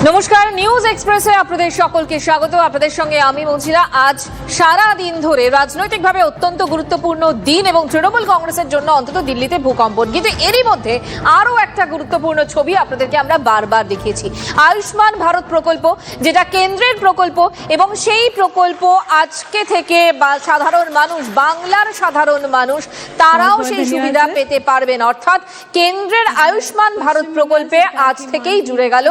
নমস্কার, নিউজ এক্সপ্রেসে আপনাদের সকলকে স্বাগত। আপনাদের সঙ্গে আমি মঞ্জিলা। আজ সারা দিন ধরে রাজনৈতিকভাবে অত্যন্ত গুরুত্বপূর্ণ দিন এবং তৃণমূল কংগ্রেসের জন্য অন্তত দিল্লিতে ভূকম্পন। কিন্তু এরই মধ্যে আরও একটা গুরুত্বপূর্ণ ছবি আপনাদেরকে আমরা বারবার দেখিয়েছি। আয়ুষ্মান ভারত প্রকল্প, যেটা কেন্দ্রের প্রকল্প, এবং সেই প্রকল্প আজকে থেকে সাধারণ মানুষ, বাংলার সাধারণ মানুষ, তারাও সেই সুবিধা পেতে পারবেন। অর্থাৎ কেন্দ্রের আয়ুষ্মান ভারত প্রকল্পে আজ থেকেই জুড়ে গেল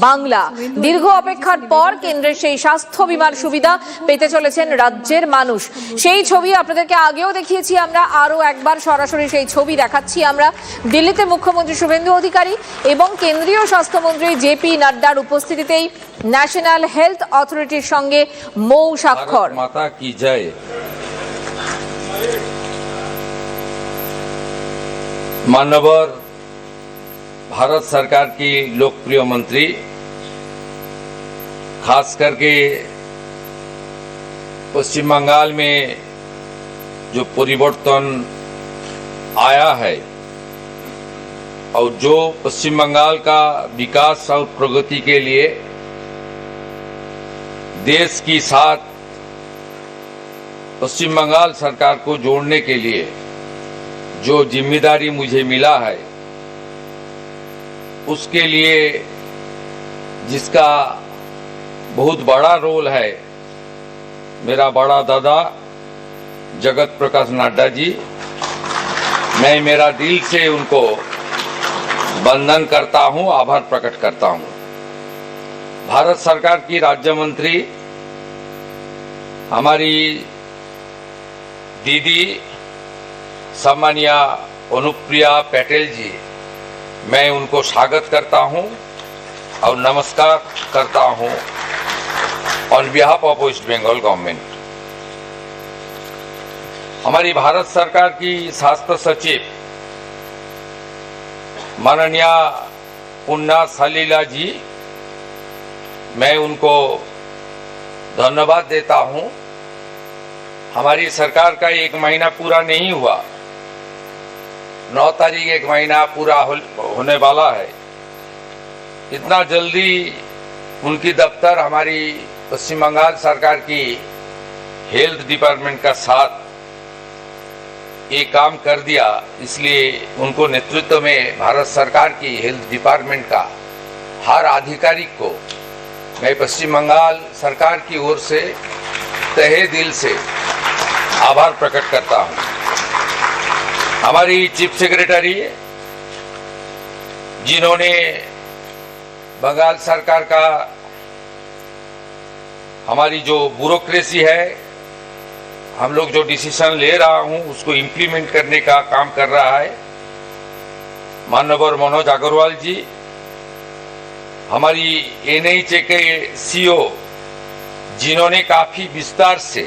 বাংলা। দীর্ঘ অপেক্ষার পর কেন্দ্রের সেই স্বাস্থ্য বীমার সুবিধা পেতে চলেছেন রাজ্যের মানুষ। সেই ছবি আপনাদেরকে আগেও দেখিয়েছি আমরা, আরো একবার সরাসরি সেই ছবি দেখাচ্ছি আমরা। দিল্লিতে মুখ্যমন্ত্রী শুভেন্দু অধিকারী এবং কেন্দ্রীয় স্বাস্থ্যমন্ত্রী জেপি নাড্ডার উপস্থিতিতেই ন্যাশনাল হেলথ অথরিটির সঙ্গে মৌ স্বাক্ষর। माता की जय। माननीय भारत सरकार की लोकप्रिय मंत्री, खास करके पश्चिम बंगाल में जो परिवर्तन आया है और जो पश्चिम बंगाल का विकास और प्रगति के लिए देश की साथ पश्चिम बंगाल सरकार को जोड़ने के लिए जो जिम्मेदारी मुझे मिला है, उसके लिए जिसका बहुत बड़ा रोल है मेरा बड़ा दादा जगत प्रकाश नड्डा जी, मैं मेरा दिल से उनको वंदन करता हूं, आभार प्रकट करता हूं। भारत सरकार की राज्य मंत्री हमारी दीदी सम्मानिया अनुप्रिया पटेल जी, मैं उनको स्वागत करता हूं और नमस्कार करता हूं on behalf of West Bengal government. हमारी भारत सरकार की स्वास्थ्य सचिव माननीय पुण्या सलीला जी, मैं उनको धन्यवाद देता हूं। हमारी सरकार का 1 महीना पूरा नहीं हुआ, 9 तारीख 1 महीना पूरा होने वाला है। इतना जल्दी उनकी दफ्तर हमारी पश्चिम बंगाल सरकार की हेल्थ डिपार्टमेंट का साथ ये काम कर दिया, इसलिए उनको नेतृत्व में भारत सरकार की हेल्थ डिपार्टमेंट का हर अधिकारी को मैं पश्चिम बंगाल सरकार की ओर से तहे दिल से आभार प्रकट करता हूं। हमारी चीफ सेक्रेटरी, जिन्होंने बंगाल सरकार का हमारी जो ब्यूरोक्रेसी है, हम लोग जो डिसीजन ले रहा हूं उसको इम्प्लीमेंट करने का काम कर रहा है, माननीय मनोज अग्रवाल जी, हमारी एनएचए के सीओ, जिन्होंने काफी विस्तार से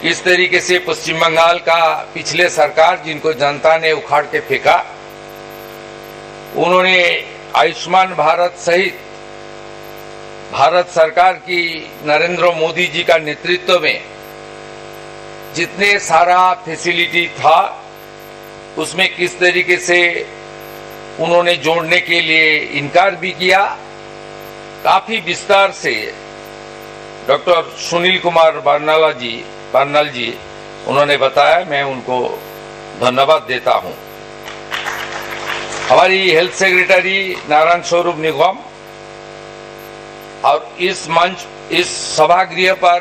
किस तरीके से पश्चिम बंगाल का पिछले सरकार जिनको जनता ने उखाड़ के फेंका, उन्होंने आयुष्मान भारत सहित भारत सरकार की नरेंद्र मोदी जी का नेतृत्व में जितने सारा फैसिलिटी था उसमें किस तरीके से उन्होंने जोड़ने के लिए इनकार भी किया। काफी विस्तार से डॉक्टर सुनील कुमार बर्नाल जी उन्होंने बताया, मैं उनको धन्यवाद देता हूं। हमारी हेल्थ सेक्रेटरी नारायण स्वरूप निगम और इस मंच, इस सभागृह पर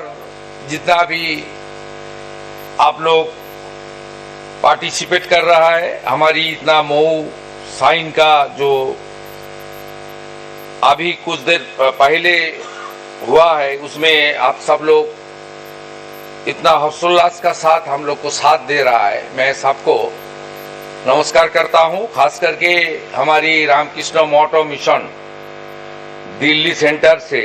जितना भी आप लोग पार्टिसिपेट कर रहा है, हमारी इतना मऊ साइन का जो अभी कुछ देर पहले हुआ है, उसमें आप सब लोग इतना हर्षोल्लास का साथ हम लोग को साथ दे रहा है, मैं सबको नमस्कार करता हूं। खास करके हमारी रामकृष्ण मोटो मिशन दिल्ली सेंटर से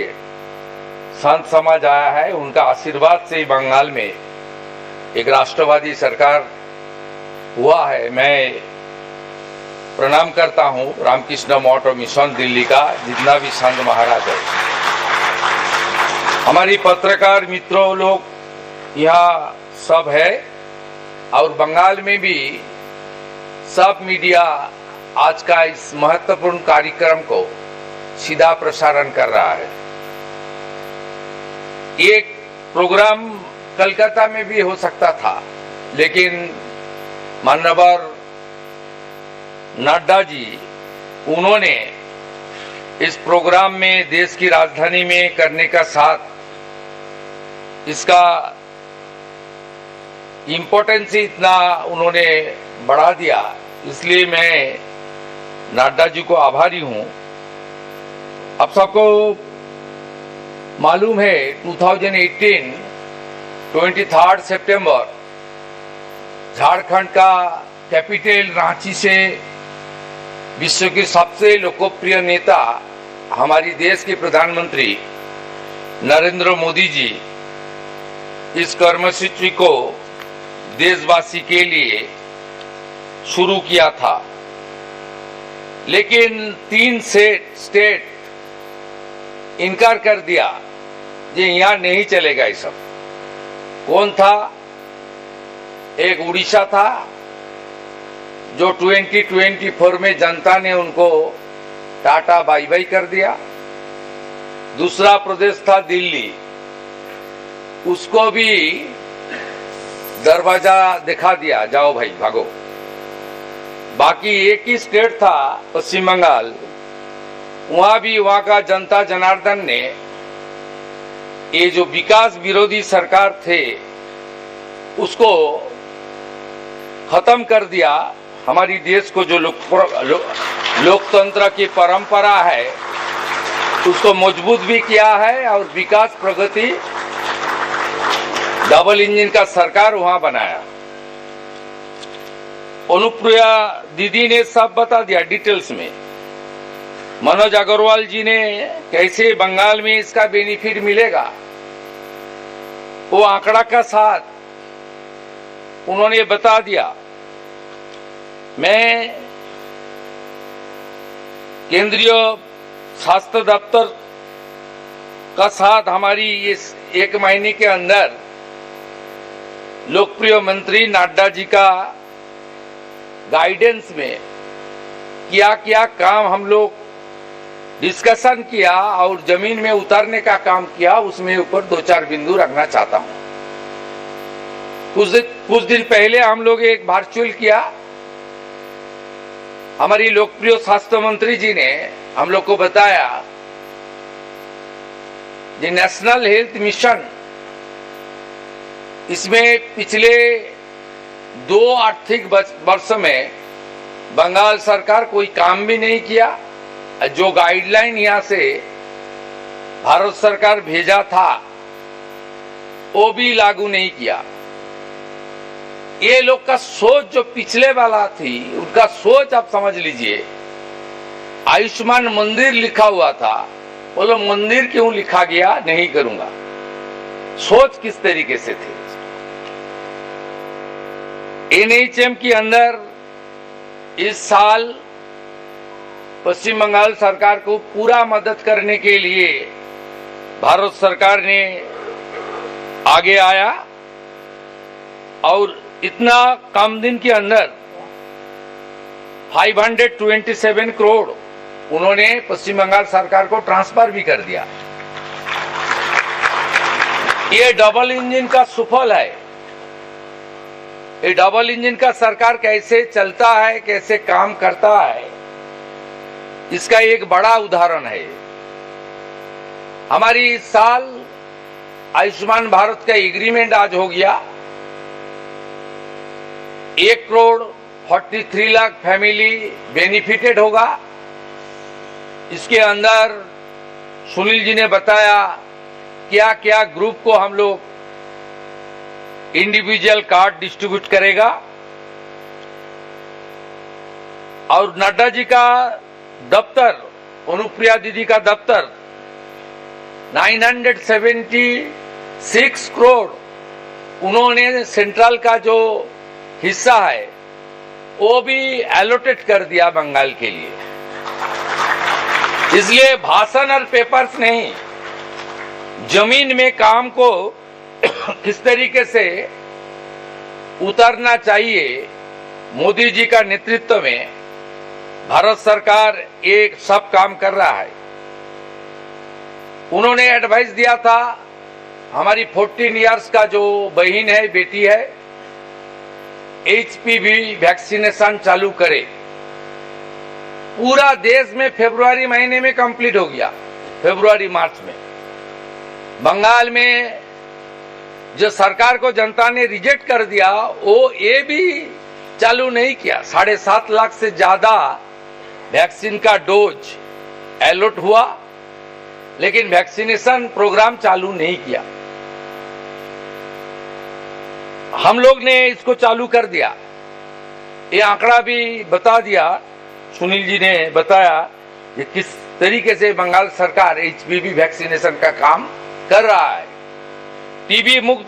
संत समाज आया है, उनका आशीर्वाद से बंगाल में एक राष्ट्रवादी सरकार हुआ है। मैं प्रणाम करता हूं रामकृष्ण मोटो मिशन दिल्ली का जितना भी संत महाराज है। हमारी पत्रकार मित्रों लोग यहाँ सब है और बंगाल में भी सब मीडिया आज का इस महत्वपूर्ण कार्यक्रम को सीधा प्रसारण कर रहा है। एक प्रोग्राम कलकत्ता में भी हो सकता था, लेकिन माननीय नड्डा जी उन्होंने इस प्रोग्राम में देश की राजधानी में करने का साथ इसका इम्पोर्टेंस इतना उन्होंने बढ़ा दिया, इसलिए मैं नड्डा जी को आभारी हूं। अब सबको मालूम है 2018 23 सितंबर झारखंड का कैपिटल रांची से विश्व के सबसे लोकप्रिय नेता हमारी देश के प्रधानमंत्री नरेंद्र मोदी जी इस कर्मसूची को देशवासी के लिए शुरू किया था, लेकिन 3 स्टेट इनकार कर दिया, ये यहां नहीं चलेगा। ये सब कौन था? एक उड़ीसा था जो 2024 में जनता ने उनको टाटा बाई बाई कर दिया। दूसरा प्रदेश था दिल्ली, उसको भी दरवाजा दिखा दिया, जाओ भाई भागो। बाकी एक ही स्टेट था पश्चिम बंगाल, वहां भी वहां का जनता जनार्दन ने ये जो विकास विरोधी सरकार थे उसको खत्म कर दिया। हमारी देश को जो लोकतंत्र की परंपरा है उसको मजबूत भी किया है और विकास प्रगति डबल इंजन का सरकार वहां बनाया। अनुप्रिया दीदी ने सब बता दिया डिटेल्स में। मनोज अग्रवाल जी ने कैसे बंगाल में इसका बेनिफिट मिलेगा वो आंकड़ा का साथ उन्होंने बता दिया। मैं केंद्रीय स्वास्थ्य दफ्तर का साथ हमारी इस 1 महीने के अंदर लोकप्रिय मंत्री नड्डा जी का गाइडेंस में क्या क्या काम हम लोग डिस्कशन किया और जमीन में उतारने का काम किया, उसमें ऊपर 2-4 बिंदु रखना चाहता हूं। कुछ दिन पहले हम लोग एक वर्चुअल किया। हमारी लोकप्रिय स्वास्थ्य मंत्री जी ने हम लोग को बताया कि नेशनल हेल्थ मिशन, इसमें पिछले 2 आर्थिक वर्ष में बंगाल सरकार कोई काम भी नहीं किया। जो गाइडलाइन यहां से भारत सरकार भेजा था वो भी लागू नहीं किया। ये लोग का सोच जो पिछले वाला थी, उनका सोच आप समझ लीजिए। आयुष्मान मंदिर लिखा हुआ था, बोलो मंदिर क्यों लिखा गया, नहीं करूंगा। सोच किस तरीके से थी। एनएचएम के अंदर इस साल पश्चिम बंगाल सरकार को पूरा मदद करने के लिए भारत सरकार ने आगे आया और इतना कम दिन के अंदर 527 करोड़ उन्होंने पश्चिम बंगाल सरकार को ट्रांसफर भी कर दिया। ये डबल इंजन का सुफल है। ये डबल इंजन का सरकार कैसे चलता है, कैसे काम करता है, इसका एक बड़ा उदाहरण है। हमारी इस साल आयुष्मान भारत का एग्रीमेंट आज हो गया। 1,43 लाख फैमिली बेनिफिटेड होगा। इसके अंदर सुनील जी ने बताया क्या क्या ग्रुप को हम लोग इंडिविजुअल कार्ड डिस्ट्रीब्यूट करेगा। और नड्डा जी का दफ्तर, अनुप्रिया दीदी का दफ्तर 976 करोड़ उन्होंने सेंट्रल का जो हिस्सा है वो भी एलोटेट कर दिया बंगाल के लिए। इसलिए भाषण और पेपर्स नहीं, जमीन में काम को किस तरीके से उतारना चाहिए, मोदी जी का नेतृत्व में भारत सरकार एक सब काम कर रहा है। उन्होंने एडवाइस दिया था हमारी 14 इयर्स का जो बहन है, बेटी है, एचपीवी वैक्सीनेशन चालू करे। पूरा देश में फरवरी महीने में कंप्लीट हो गया, फरवरी मार्च में। बंगाल में जो सरकार को जनता ने रिजेक्ट कर दिया, वो ये भी चालू नहीं किया। 7.5 लाख से ज्यादा वैक्सीन का डोज अलॉट हुआ, लेकिन वैक्सीनेशन प्रोग्राम चालू नहीं किया। हम लोग ने इसको चालू कर दिया। ये आंकड़ा भी बता दिया, सुनील जी ने बताया कि किस तरीके से बंगाल सरकार एचपीवी वैक्सीनेशन का काम कर रहा है। टीबी मुक्त